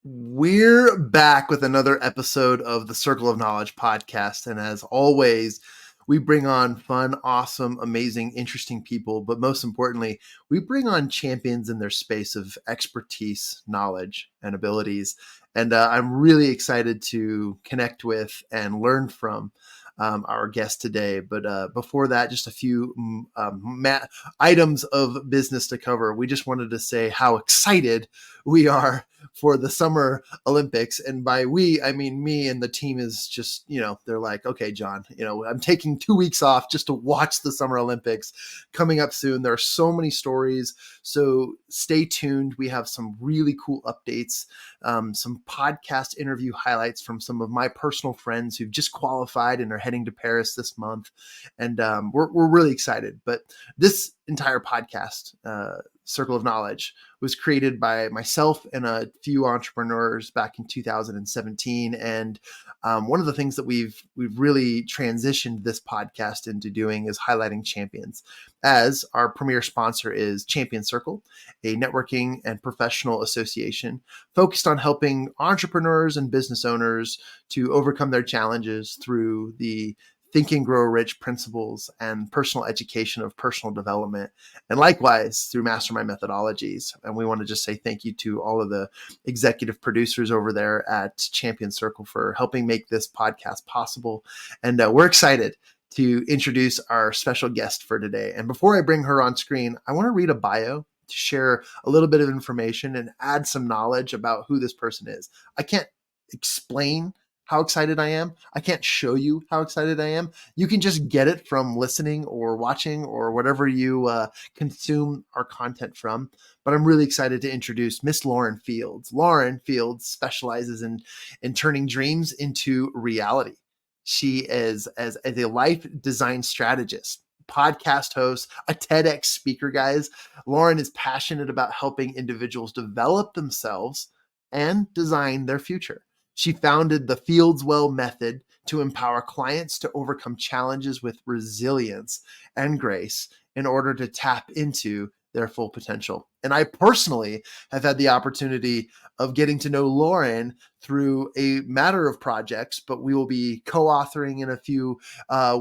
We're back with another episode of the Circle of Knowledge podcast. And as always, we bring on fun, awesome, amazing, interesting people. But most importantly, we bring on champions in their space of expertise, knowledge, and abilities. And I'm really excited to connect with and learn from our guest today. But before that, just a few items of business to cover. We just wanted to say how excited we are for the Summer Olympics. And by we, I mean me, and the team is just, they're like, okay, Jon, I'm taking 2 weeks off just to watch the Summer Olympics coming up soon. There are so many stories. So stay tuned. We have some really cool updates, some podcast interview highlights from some of my personal friends who've just qualified and are heading to Paris this month. And we're really excited. But this entire podcast, Circle of Knowledge, was created by myself and a few entrepreneurs back in 2017. And one of the things that we've really transitioned this podcast into doing is highlighting champions, as our premier sponsor is Champion Circle, a networking and professional association focused on helping entrepreneurs and business owners to overcome their challenges through the Think and Grow Rich principles and personal education of personal development, and likewise through mastermind methodologies. And we want to just say thank you to all of the executive producers over there at Champion Circle for helping make this podcast possible. And we're excited to introduce our special guest for today. And before I bring her on screen, I want to read a bio to share a little bit of information and add some knowledge about who this person is. I can't explain how excited I am. I can't show you how excited I am. You can just get it from listening or watching or whatever you consume our content from. But I'm really excited to introduce Miss Lauren Fields. Lauren Fields specializes in turning dreams into reality. She is as a life design strategist, podcast host, a TEDx speaker, guys. Lauren is passionate about helping individuals develop themselves and design their future. She founded the Fieldswell Method to empower clients to overcome challenges with resilience and grace in order to tap into their full potential. And I personally have had the opportunity of getting to know Lauren through a matter of projects, but we will be co-authoring in a few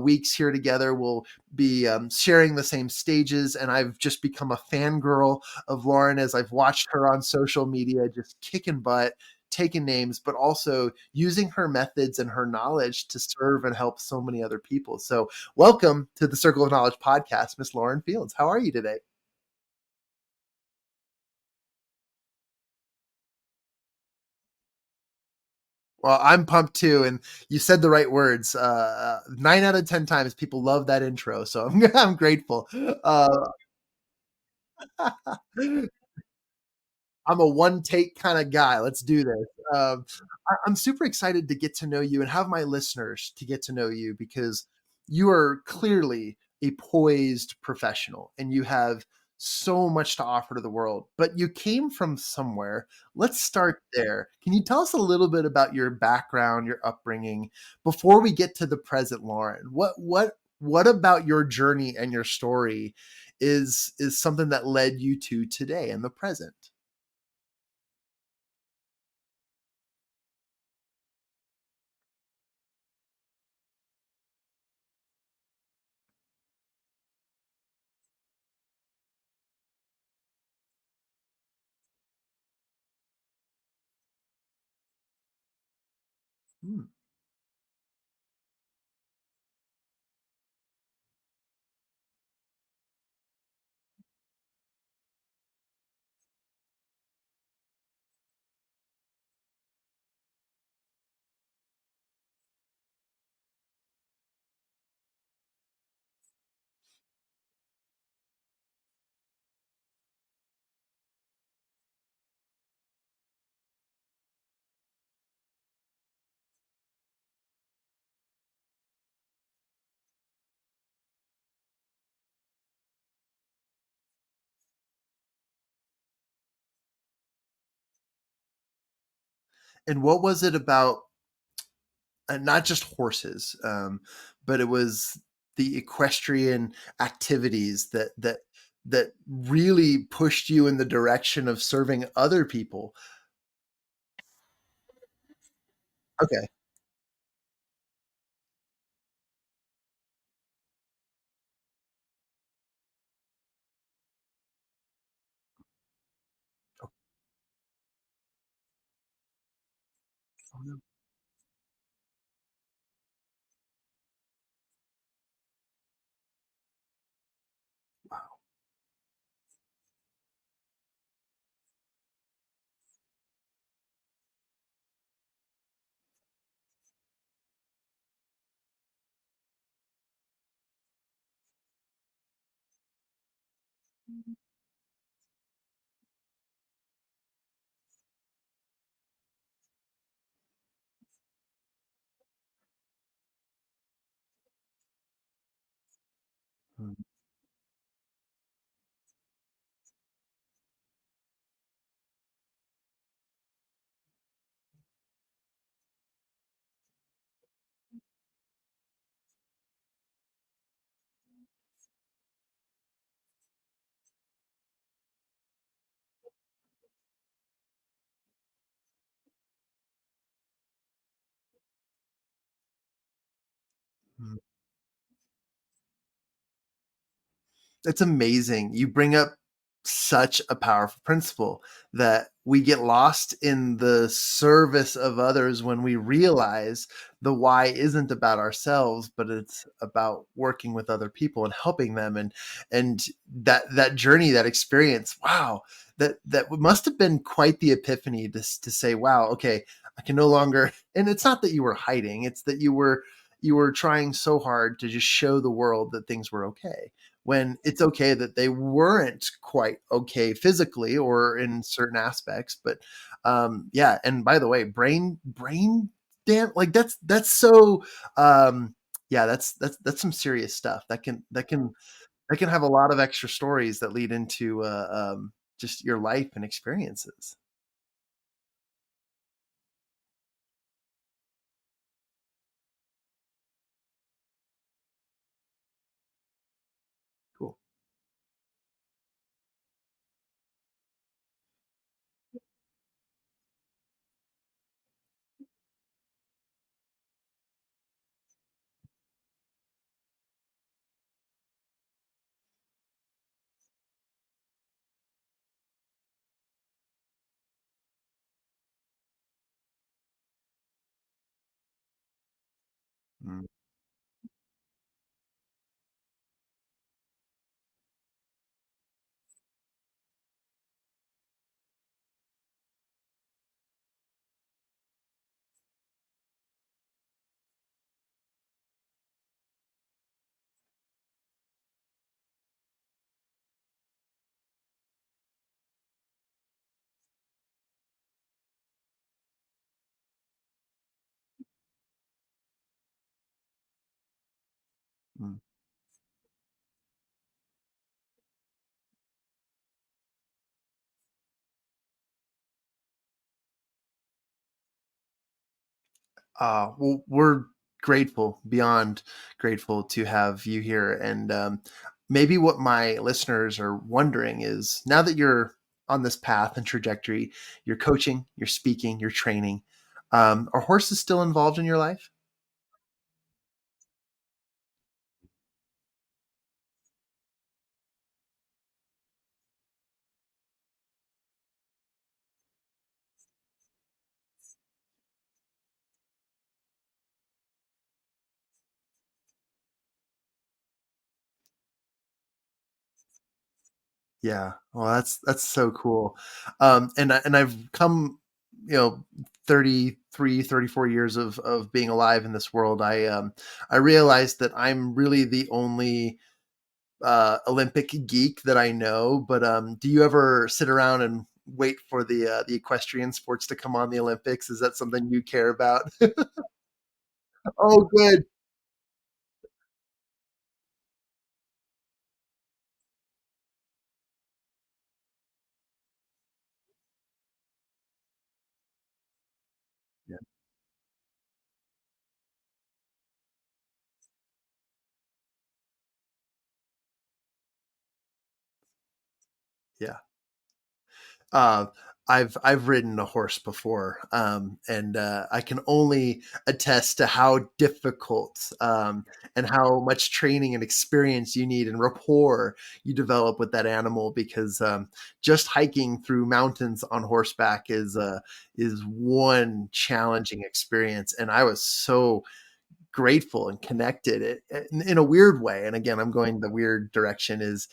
weeks here together. We'll be sharing the same stages, and I've just become a fangirl of Lauren as I've watched her on social media just kicking butt, taking names, but also using her methods and her knowledge to serve and help so many other people. So welcome to the Circle of Knowledge podcast, Miss Lauren Fields. How are you today? Well, I'm pumped too, and you said the right words. 9 out of 10 times, people love that intro, so I'm grateful. I'm a one take kind of guy. Let's do this. I'm super excited to get to know you and have my listeners to get to know you because you are clearly a poised professional and you have so much to offer to the world. But you came from somewhere. Let's start there. Can you tell us a little bit about your background, your upbringing, before we get to the present, Lauren? What about your journey and your story is something that led you to today and the present? Hmm. And what was it about, not just horses, but it was the equestrian activities that really pushed you in the direction of serving other people? Okay. Oh, no. Wow. Mm, mm. It's amazing. You bring up such a powerful principle that we get lost in the service of others when we realize the why isn't about ourselves, but it's about working with other people and helping them, and that journey, that experience. Wow, that must have been quite the epiphany to say, wow, okay, I can no longer. And it's not that you were hiding; it's that you were trying so hard to just show the world that things were okay when it's okay that they weren't quite okay physically or in certain aspects. But yeah, and by the way, brain damn, like that's so yeah, that's some serious stuff that can have a lot of extra stories that lead into just your life and experiences. Cool. Mm. Mm. Well, we're grateful, beyond grateful to have you here. And maybe what my listeners are wondering is, now that you're on this path and trajectory, you're coaching, you're speaking, you're training, are horses still involved in your life? Yeah. Well, that's so cool. And I've come, you know, 33, 34 years of being alive in this world. I realized that I'm really the only Olympic geek that I know. But do you ever sit around and wait for the equestrian sports to come on the Olympics? Is that something you care about? Oh, good. Yeah. Yeah. I've ridden a horse before, and I can only attest to how difficult, and how much training and experience you need and rapport you develop with that animal because just hiking through mountains on horseback is one challenging experience, and I was so grateful and connected in a weird way. And again, I'm going the weird direction is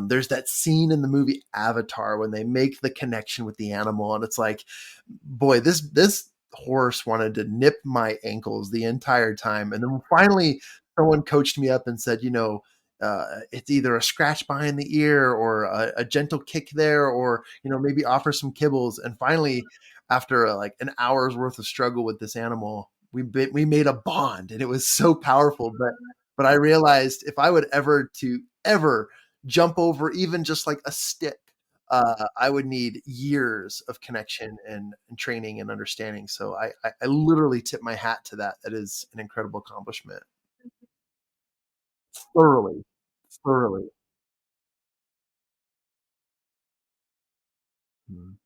there's that scene in the movie Avatar when they make the connection with the animal, and it's like, boy, this horse wanted to nip my ankles the entire time, and then finally someone coached me up and said, it's either a scratch behind the ear or a gentle kick there, or maybe offer some kibbles. And finally, after like an hour's worth of struggle with this animal, we made a bond, and it was so powerful. But I realized if I would ever jump over even just like a stick, I would need years of connection and training and understanding. So I literally tip my hat to that. That is an incredible accomplishment. Thoroughly, thoroughly. Mhm.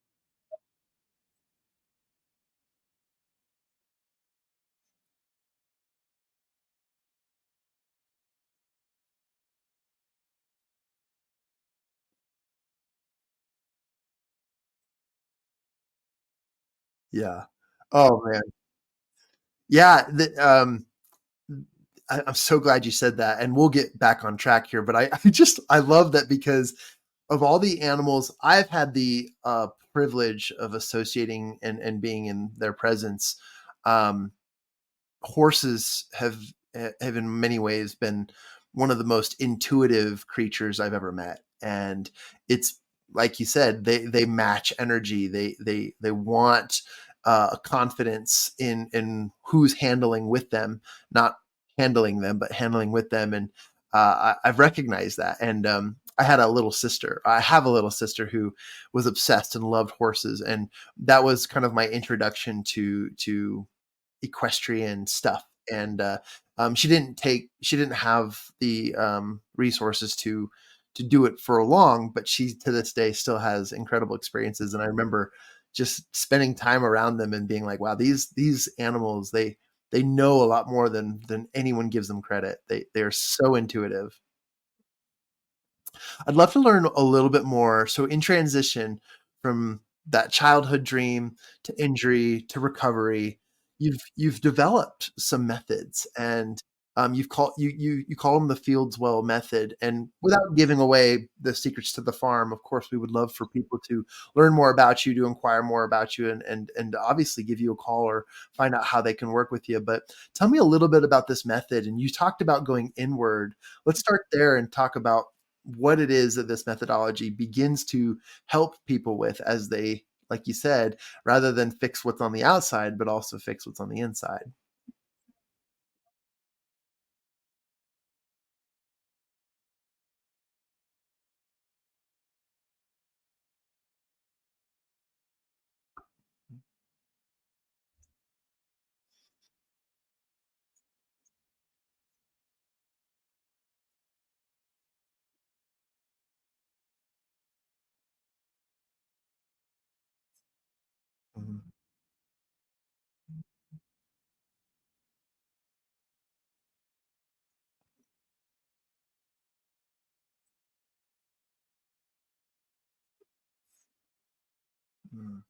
Yeah. Oh man. Yeah. I'm so glad you said that, and we'll get back on track here. But I love that because of all the animals I've had the privilege of associating and being in their presence. Um, Horses have in many ways been one of the most intuitive creatures I've ever met, and it's like you said, they match energy. They want confidence in who's handling with them, not handling them, but handling with them. And I've recognized that. And I had a little sister. I have a little sister who was obsessed and loved horses, and that was kind of my introduction to equestrian stuff. And she didn't have the resources to do it for long, but she to this day still has incredible experiences. And I remember just spending time around them and being like, wow, these animals, they know a lot more than anyone gives them credit. They are so intuitive. I'd love to learn a little bit more. So in transition from that childhood dream to injury to recovery, you've developed some methods, and you call them the Fieldswell Method. And without giving away the secrets to the farm, of course, we would love for people to learn more about you, to inquire more about you, and obviously give you a call or find out how they can work with you. But tell me a little bit about this method. And you talked about going inward. Let's start there and talk about what it is that this methodology begins to help people with as they, like you said, rather than fix what's on the outside, but also fix what's on the inside. Mhm. Mm.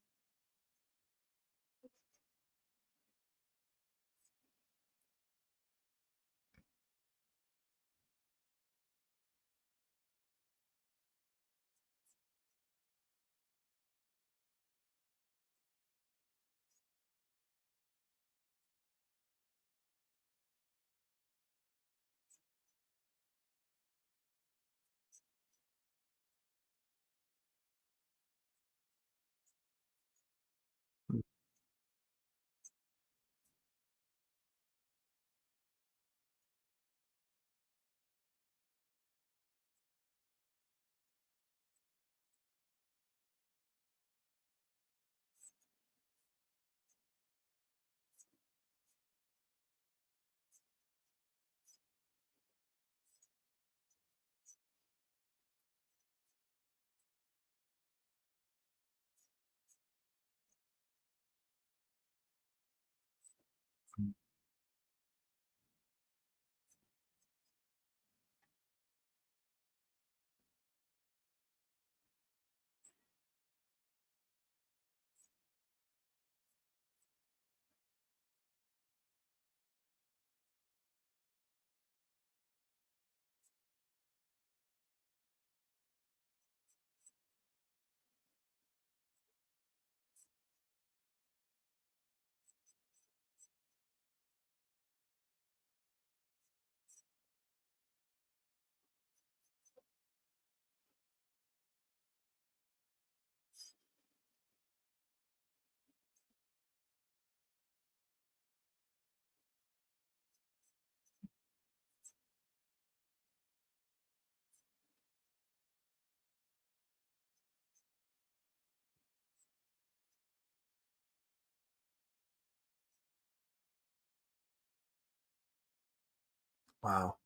Wow.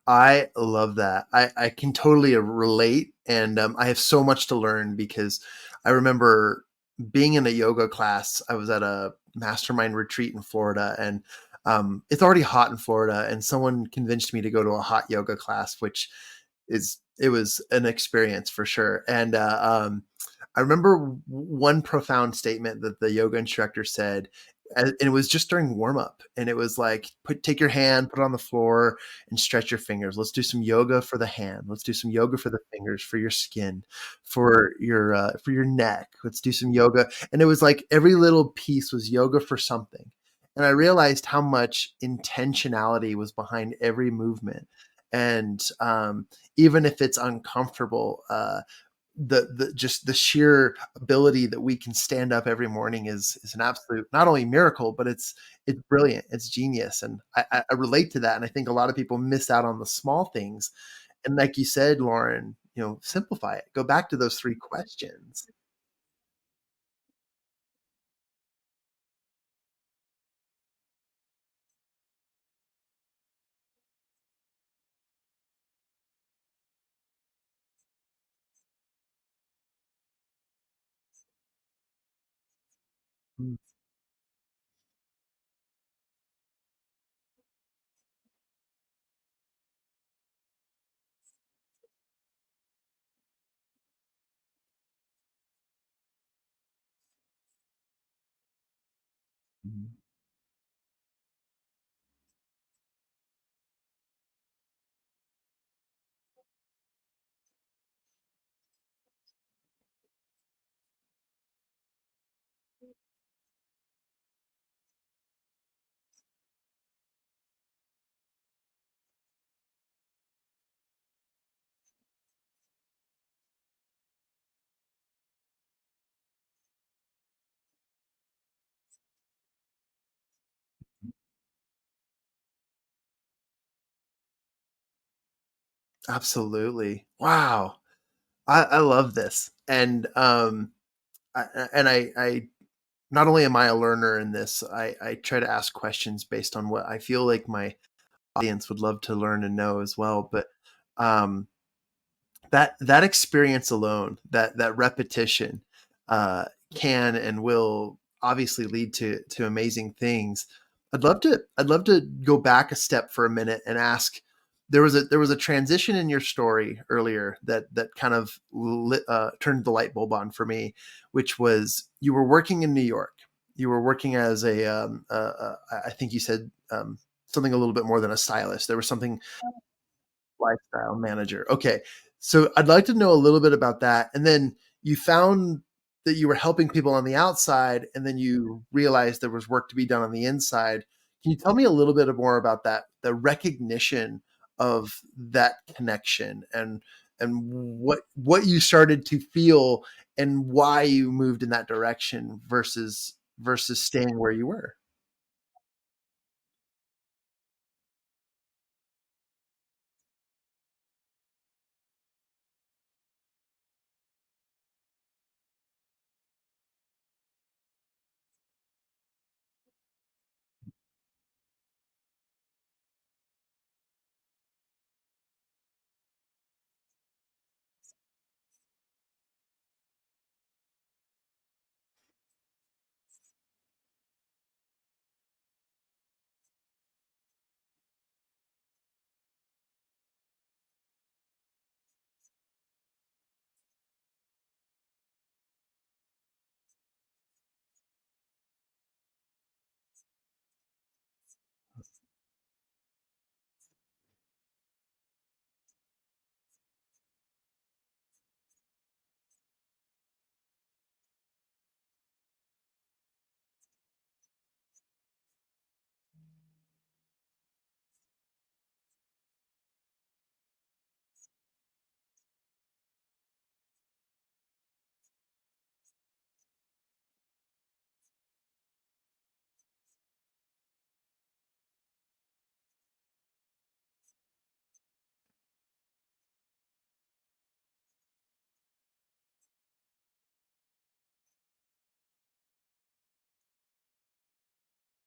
I love that. I can totally relate, and I have so much to learn because I remember being in a yoga class. I was at a mastermind retreat in Florida, and it's already hot in Florida, and someone convinced me to go to a hot yoga class, which it was an experience for sure. And I remember one profound statement that the yoga instructor said, and it was just during warm up, and it was like, take your hand, put it on the floor, and stretch your fingers. Let's do some yoga for the hand. Let's do some yoga for the fingers, for your skin, for your neck. Let's do some yoga. And it was like every little piece was yoga for something. And I realized how much intentionality was behind every movement. And even if it's uncomfortable, the just the sheer ability that we can stand up every morning is an absolute not only miracle, but it's brilliant, it's genius, and I relate to that, and I think a lot of people miss out on the small things. And like you said, Lauren, simplify it. Go back to those three questions. Mm, mm, absolutely. Wow. I love this. And I not only am I a learner in this, I try to ask questions based on what I feel like my audience would love to learn and know as well. But um, that experience alone, that repetition, uh, can and will obviously lead to amazing things. I'd love to go back a step for a minute and ask. There was a transition in your story earlier that kind of turned the light bulb on for me, which was you were working in New York. You were working as I think you said something a little bit more than a stylist. There was something lifestyle manager. Okay. So I'd like to know a little bit about that. And then you found that you were helping people on the outside, and then you realized there was work to be done on the inside. Can you tell me a little bit more about that, the recognition of that connection, and what you started to feel and why you moved in that direction versus staying where you were?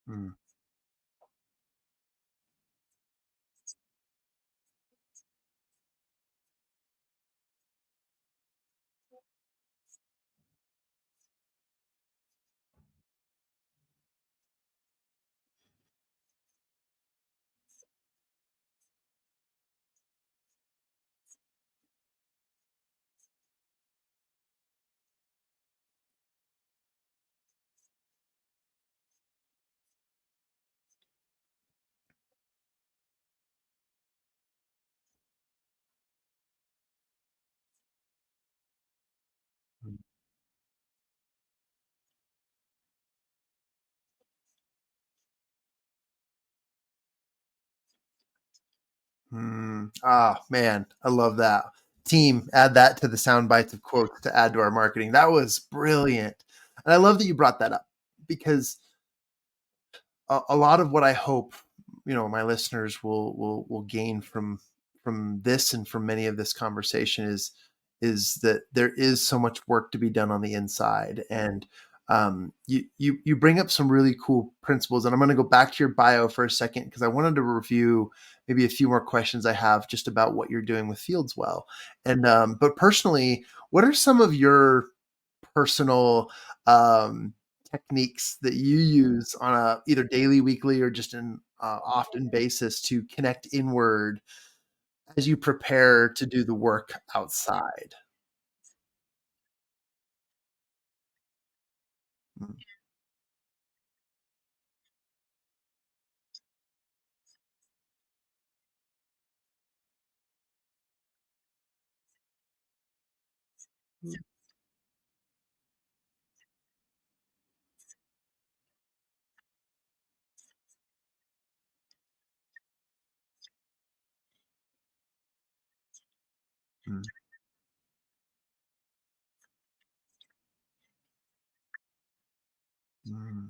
Mm, Man, I love that. Team, add that to the sound bites of quotes to add to our marketing. That was brilliant. And I love that you brought that up because a lot of what I hope, my listeners will gain from this and from many of this conversation is that there is so much work to be done on the inside. And you bring up some really cool principles, and I'm going to go back to your bio for a second because I wanted to review maybe a few more questions I have just about what you're doing with Fieldswell. And but personally, what are some of your personal techniques that you use on a either daily, weekly, or just an often basis to connect inward as you prepare to do the work outside? Mm, mm, mm,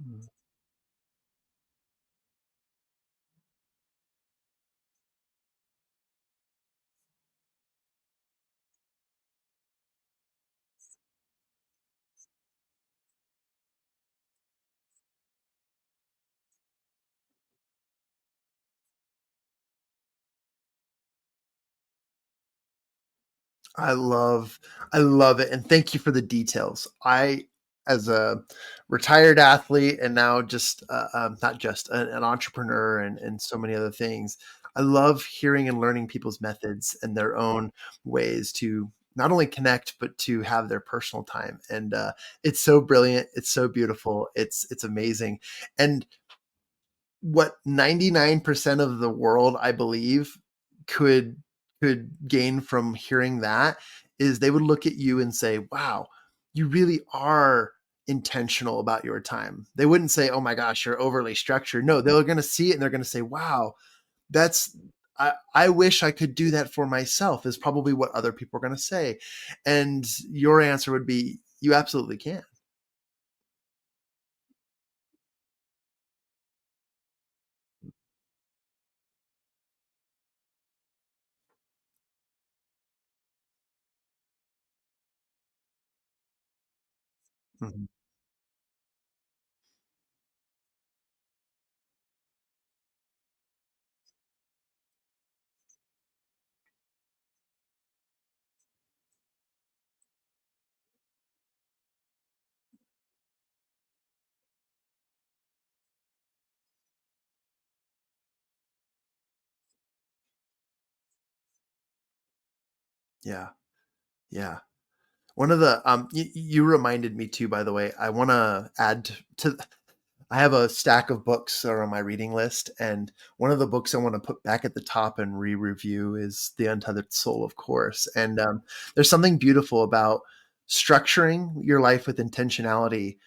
mm. I love I love it, and thank you for the details. As a retired athlete and now just, not just an entrepreneur and so many other things, I love hearing and learning people's methods and their own ways to not only connect, but to have their personal time, and, it's so brilliant, it's so beautiful, it's amazing, and what 99% of the world, I believe, could gain from hearing that is they would look at you and say, "Wow, you really are intentional about your time." They wouldn't say, "Oh my gosh, you're overly structured." No, they're gonna see it and they're gonna say, "Wow, that's I wish I could do that for myself," is probably what other people are gonna say. And your answer would be, "You absolutely can." Mhm. Yeah, yeah. One of the you reminded me too, by the way. I want to add to I have a stack of books that are on my reading list, and one of the books I want to put back at the top and re-review is The Untethered Soul, of course. And there's something beautiful about structuring your life with intentionality,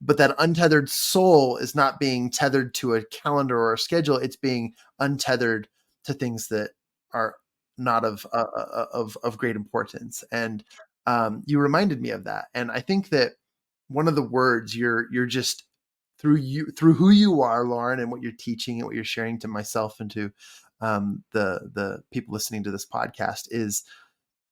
but that untethered soul is not being tethered to a calendar or a schedule. It's being untethered to things that are not of great importance. And you reminded me of that. And I think that one of the words you're just through who you are, Lauren, and what you're teaching and what you're sharing to myself and to the people listening to this podcast is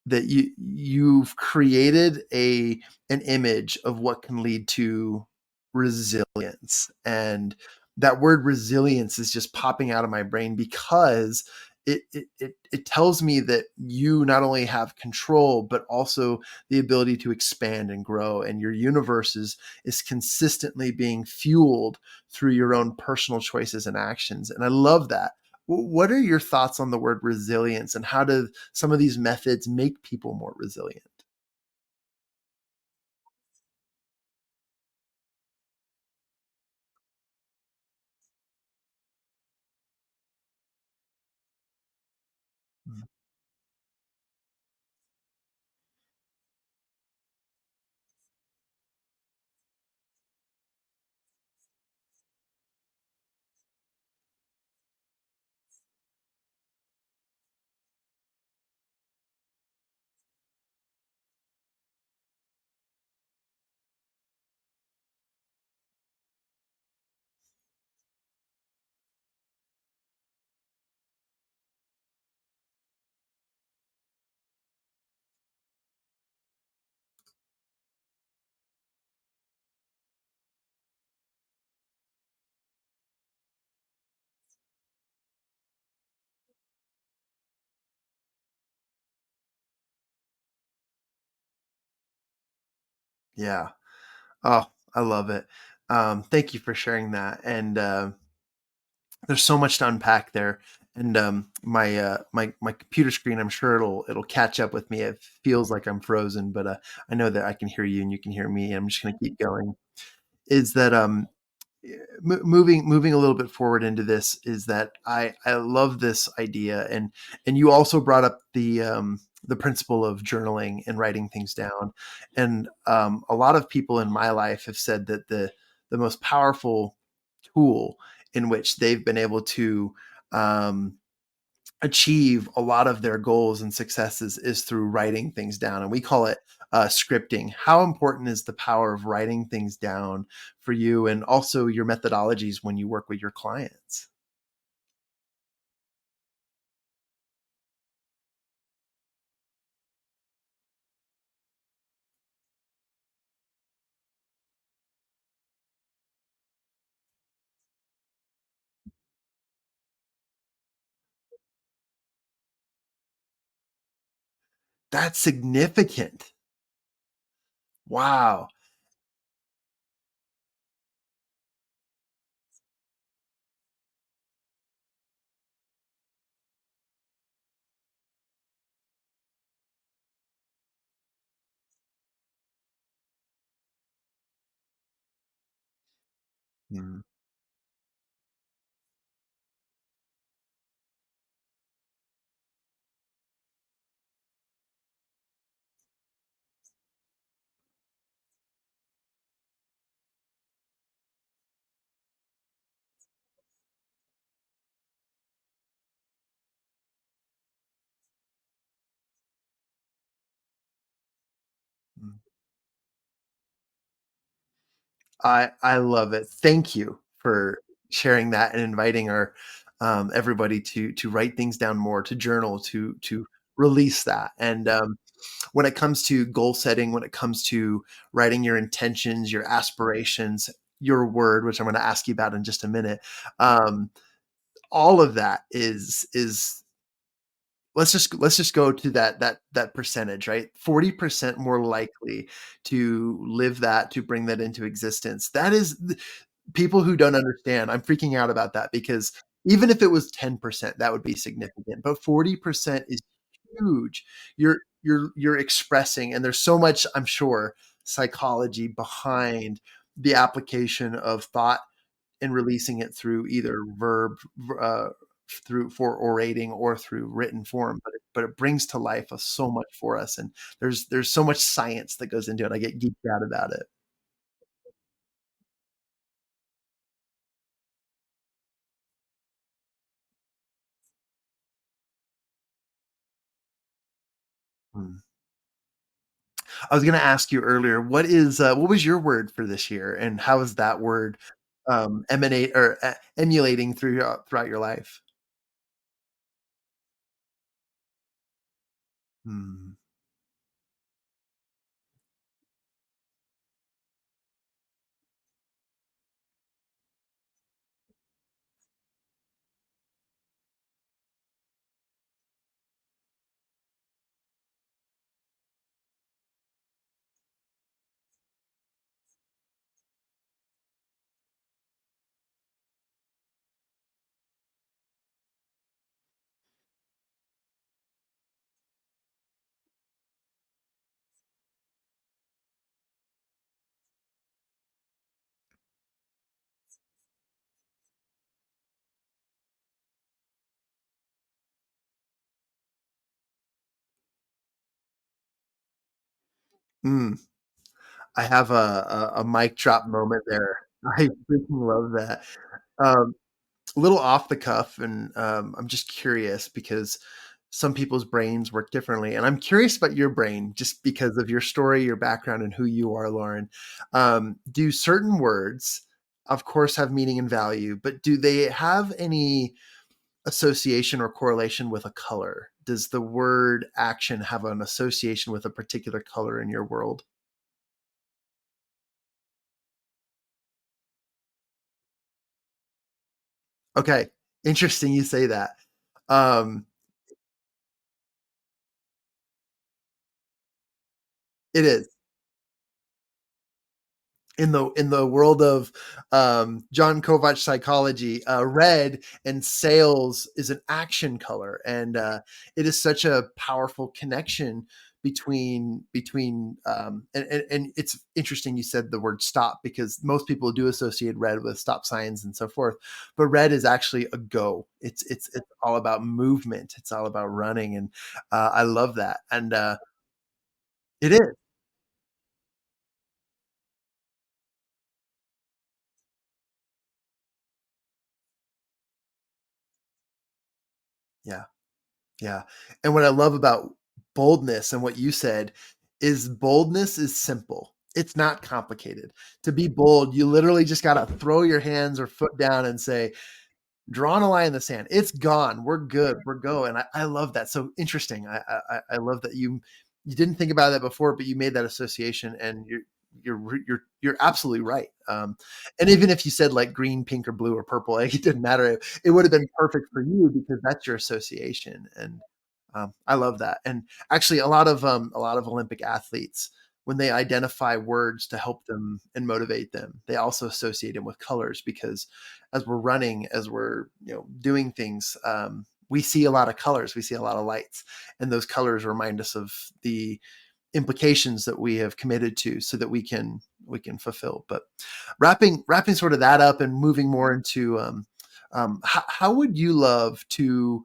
that you've created an image of what can lead to resilience. And that word resilience is just popping out of my brain because it tells me that you not only have control but also the ability to expand and grow, and your universe is consistently being fueled through your own personal choices and actions. And I love that. What are your thoughts on the word resilience, and how do some of these methods make people more resilient? Mm. Yeah. Oh, I love it. Thank you for sharing that. And there's so much to unpack there. And my computer screen, I'm sure it'll catch up with me. It feels like I'm frozen, but I know that I can hear you and you can hear me. I'm just going to keep going. Is that moving a little bit forward into this, is that I love this idea, and you also brought up the principle of journaling and writing things down. And a lot of people in my life have said that the most powerful tool in which they've been able to um, achieve a lot of their goals and successes is through writing things down. And we call it scripting. How important is the power of writing things down for you, and also your methodologies when you work with your clients? That's significant. Wow. Mm, mm. I love it. Thank you for sharing that and inviting our everybody to write things down more, to journal, to release that. And when it comes to goal setting, when it comes to writing your intentions, your aspirations, your word, which I'm going to ask you about in just a minute, um, all of that is let's just go to that percentage, right? 40% more likely to live that, to bring that into existence. That is people who don't understand. I'm freaking out about that because even if it was 10%, that would be significant. But 40% is huge. You're expressing, and there's so much, I'm sure, psychology behind the application of thought and releasing it through either through for orating or through written form, but it brings to life so much for us, and there's so much science that goes into it. I get geeked out about it. Mm. I was gonna ask you earlier, what was your word for this year, and how is that word, emanate or emulating throughout your life? Mm. Mm. I have a mic drop moment there. I freaking love that. Um, a little off the cuff, and I'm just curious because some people's brains work differently, and I'm curious about your brain just because of your story, your background, and who you are, Lauren. Do certain words, of course, have meaning and value, but do they have any association or correlation with a color? Does the word action have an association with a particular color in your world? Okay, interesting you say that. Um, it is. In the world of Jon Kovach psychology, red and sales is an action color, and it is such a powerful connection and it's interesting you said the word stop because most people do associate red with stop signs and so forth, but red is actually a go. It's all about movement. It's all about running, and I love that, and it is. Yeah. Yeah, and what I love about boldness and what you said is boldness is simple. It's not complicated. To be bold, you literally just gotta throw your hands or foot down and say, drawn a line in the sand. It's gone. We're good. We're going. I love that. So interesting. I love that you didn't think about that before, but you made that association, and you're absolutely right. And even if you said like green, pink, or blue or purple, like, it didn't matter. It would have been perfect for you because that's your association. And I love that. And actually, a lot of Olympic athletes, when they identify words to help them and motivate them, they also associate them with colors because as we're running, as we're doing things, we see a lot of colors, we see a lot of lights, and those colors remind us of the implications that we have committed to, so that we can fulfill. But wrapping sort of that up and moving more into how would you love to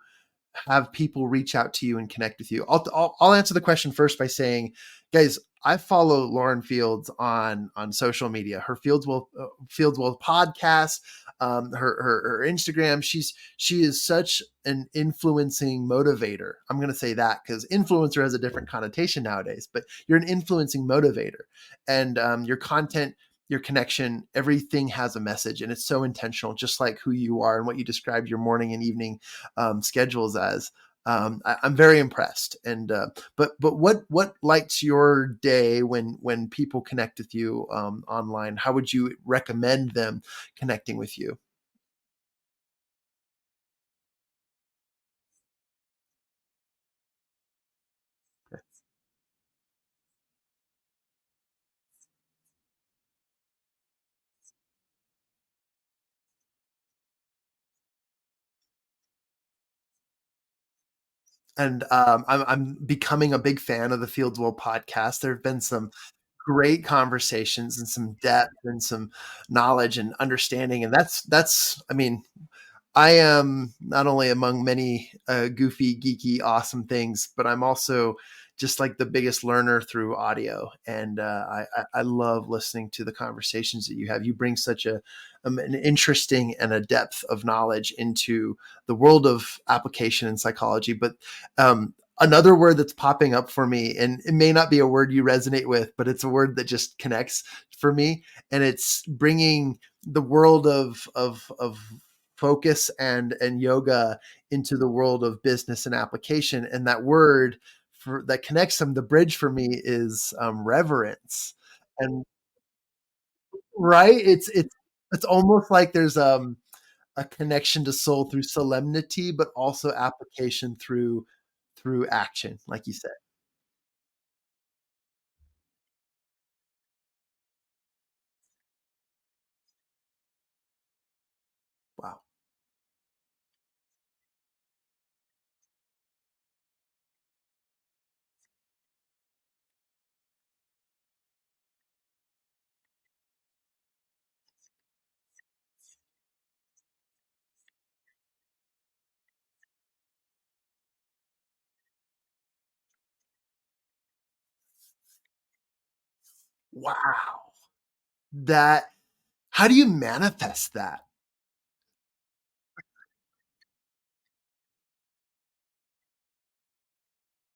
have people reach out to you and connect with you? I'll answer the question first by saying, guys, I follow Lauren Fields on social media. Her Fieldswell podcast, her Instagram. She is such an influencing motivator. I'm going to say that because influencer has a different connotation nowadays, but you're an influencing motivator, and your content, your connection, everything has a message, and it's so intentional, just like who you are and what you described your morning and evening schedules as. I'm very impressed. And but what lights your day when people connect with you online? How would you recommend them connecting with you? And I'm becoming a big fan of the Fieldswell podcast. There have been some great conversations and some depth and some knowledge and understanding. And that's I mean, I am not only among many goofy, geeky, awesome things, but I'm also just like the biggest learner through audio. And I love listening to the conversations that you have. You bring such an interesting and a depth of knowledge into the world of application and psychology. But another word that's popping up for me, and it may not be a word you resonate with, but it's a word that just connects for me, and it's bringing the world of focus and yoga into the world of business and application. And that word that connects them, the bridge for me is reverence. And right, it's almost like there's a connection to soul through solemnity, but also application through action, like you said. Wow. Wow. That how do you manifest that?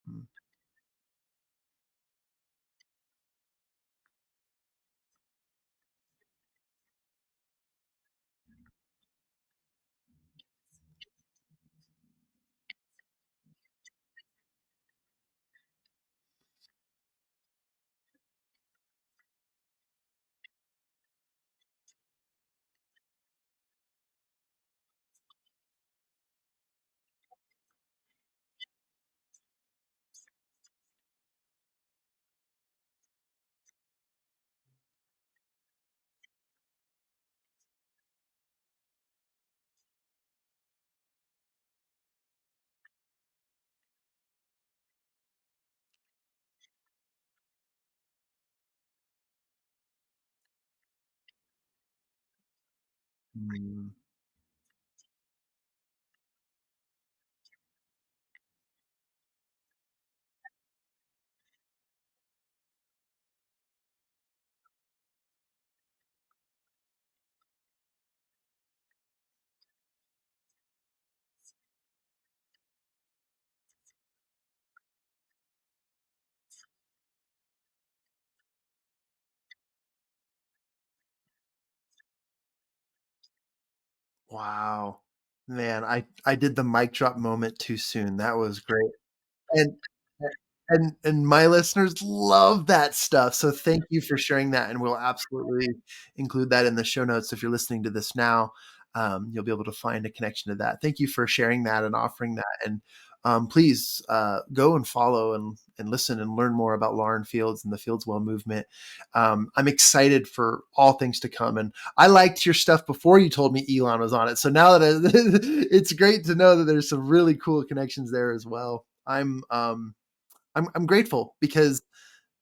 Mm. Mm. Wow. Man, I did the mic drop moment too soon. That was great. And and my listeners love that stuff, so thank you for sharing that, and we'll absolutely include that in the show notes. If you're listening to this now, you'll be able to find a connection to that. Thank you for sharing that and offering that, and, please, go and follow and listen and learn more about Lauren Fields and the Fieldswell movement. I'm excited for all things to come, and I liked your stuff before you told me Elon was on it, so now that it's great to know that there's some really cool connections there as well. I'm grateful because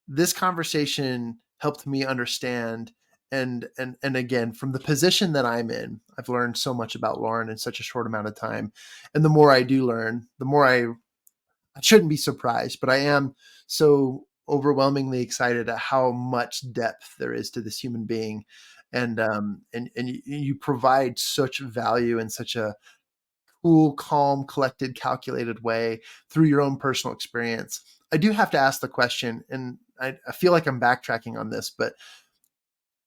this conversation helped me understand and again from the position that I'm in, I've learned so much about Lauren in such a short amount of time. And the more I do learn, the more I shouldn't be surprised, but I am so overwhelmingly excited at how much depth there is to this human being. And you provide such value in such a cool, calm, collected, calculated way through your own personal experience. I do have to ask the question, and I feel like I'm backtracking on this, but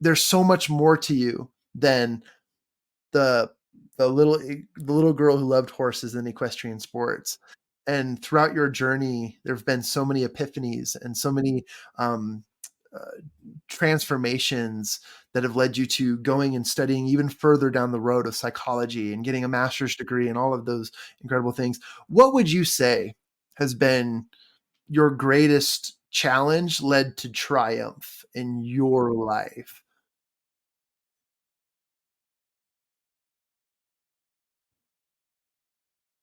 there's so much more to you than the the little girl who loved horses and equestrian sports. And throughout your journey, there have been so many epiphanies and so many um, uh, transformations that have led you to going and studying even further down the road of psychology and getting a master's degree and all of those incredible things. What would you say has been your greatest challenge led to triumph in your life?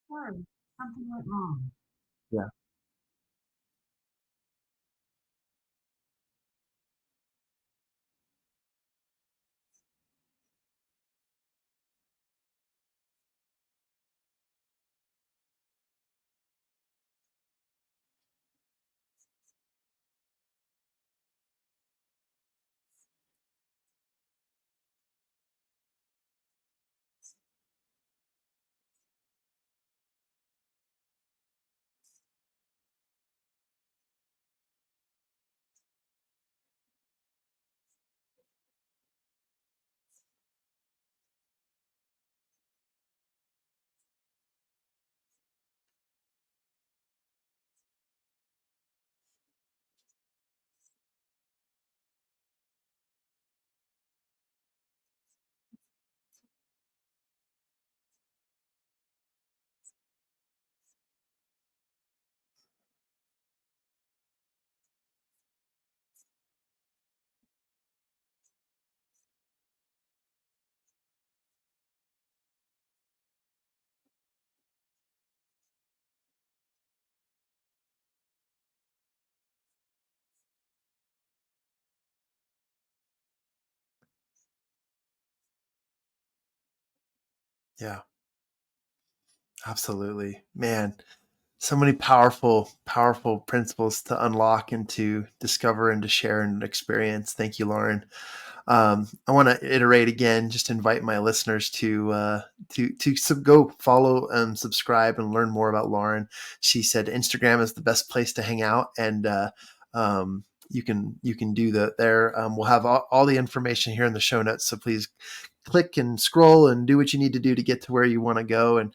Sorry, something went wrong. Yeah. Yeah, absolutely. Man, so many powerful, powerful principles to unlock and to discover and to share and experience. Thank you, Lauren. I want to iterate again, just invite my listeners to go follow and subscribe and learn more about Lauren. She said Instagram is the best place to hang out, and you can do that there. We'll have all the information here in the show notes, so please click and scroll and do what you need to do to get to where you want to go. And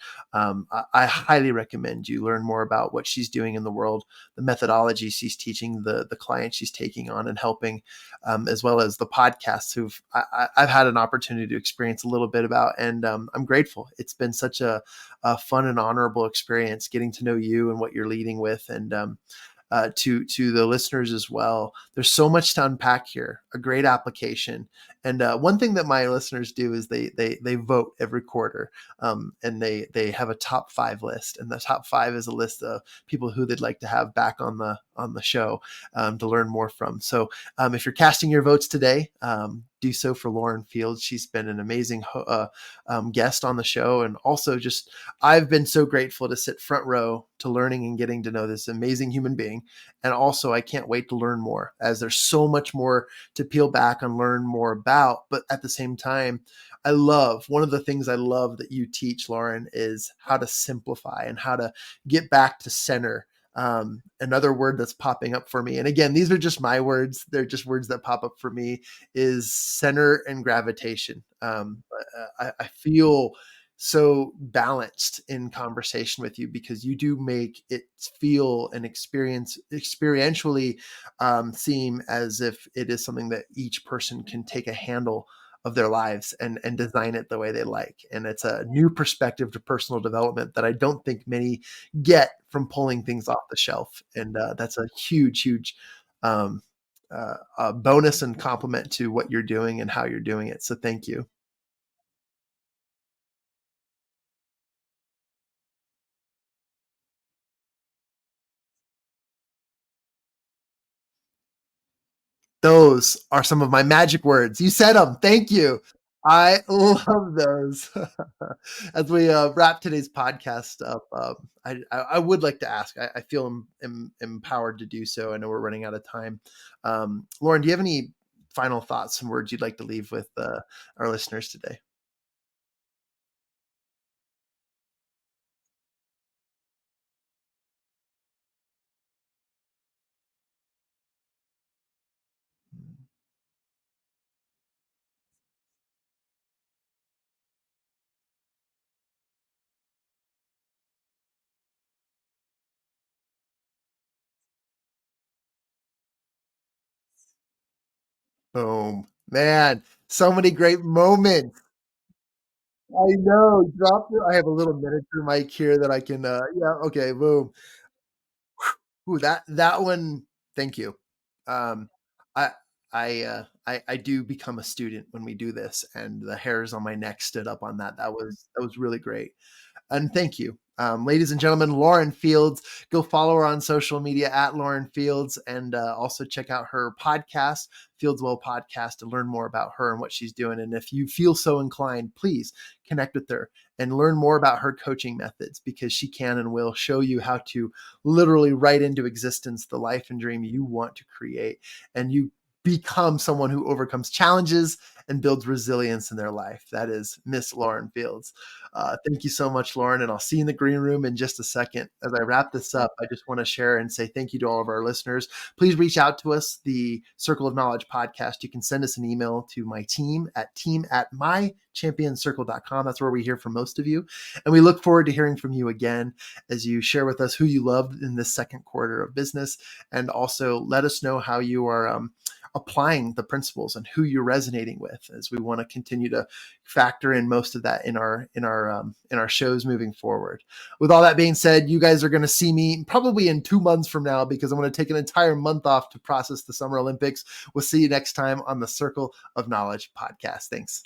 I highly recommend you learn more about what she's doing in the world, the methodology she's teaching, the clients she's taking on and helping, as well as the podcasts I've had an opportunity to experience a little bit about. And I'm grateful. It's been such a fun and honorable experience getting to know you and what you're leading with. And to the listeners as well. There's so much to unpack here. A great application, and one thing that my listeners do is they vote every quarter, and they have a top 5 list, and the top 5 is a list of people who they'd like to have back on the show, to learn more from. So if you're casting your votes today, do so for Lauren Fields. She's been an amazing guest on the show, and also just I've been so grateful to sit front row to learning and getting to know this amazing human being. And also, I can't wait to learn more, as there's so much more to peel back and learn more about. But at the same time, one of the things I love that you teach, Lauren, is how to simplify and how to get back to center. Another word that's popping up for me, and again, these are just my words, they're just words that pop up for me, is center and gravitation. I feel so balanced in conversation with you because you do make it feel and experientially seem as if it is something that each person can take a handle of their lives and design it the way they like. And it's a new perspective to personal development that I don't think many get from pulling things off the shelf. And that's a huge, huge um, bonus and compliment to what you're doing and how you're doing it. So thank you. Those are some of my magic words. You said them. Thank you. I love those. As we wrap today's podcast up, I would like to ask. I feel empowered to do so. I know we're running out of time. Lauren, do you have any final thoughts and words you'd like to leave with our listeners today? Boom, man! So many great moments. I know. Drop it. I have a little miniature mic here that I can. Yeah. Okay. Boom. Ooh, that one, thank you. Um, I I do become a student when we do this, and the hairs on my neck stood up on that. That was really great. And thank you. Ladies and gentlemen, Lauren Fields. Go follow her on social media at Lauren Fields, and also check out her podcast, Fieldswell Podcast, to learn more about her and what she's doing. And if you feel so inclined, please connect with her and learn more about her coaching methods, because she can and will show you how to literally write into existence the life and dream you want to create. And you become someone who overcomes challenges and builds resilience in their life. That is Miss Lauren Fields. Thank you so much, Lauren, and I'll see you in the green room in just a second. As I wrap this up, I just want to share and say thank you to all of our listeners. Please reach out to us, the Circle of Knowledge podcast. You can send us an email to my team at mychampionscircle.com. That's where we hear from most of you. And we look forward to hearing from you again as you share with us who you loved in this second quarter of business. And also let us know how you are applying the principles and who you're resonating with, as we want to continue to factor in most of that in our shows moving forward. With all that being said, you guys are going to see me probably in 2 months from now, because I'm going to take an entire month off to process the Summer Olympics. We'll see you next time on the Circle of Knowledge podcast. Thanks.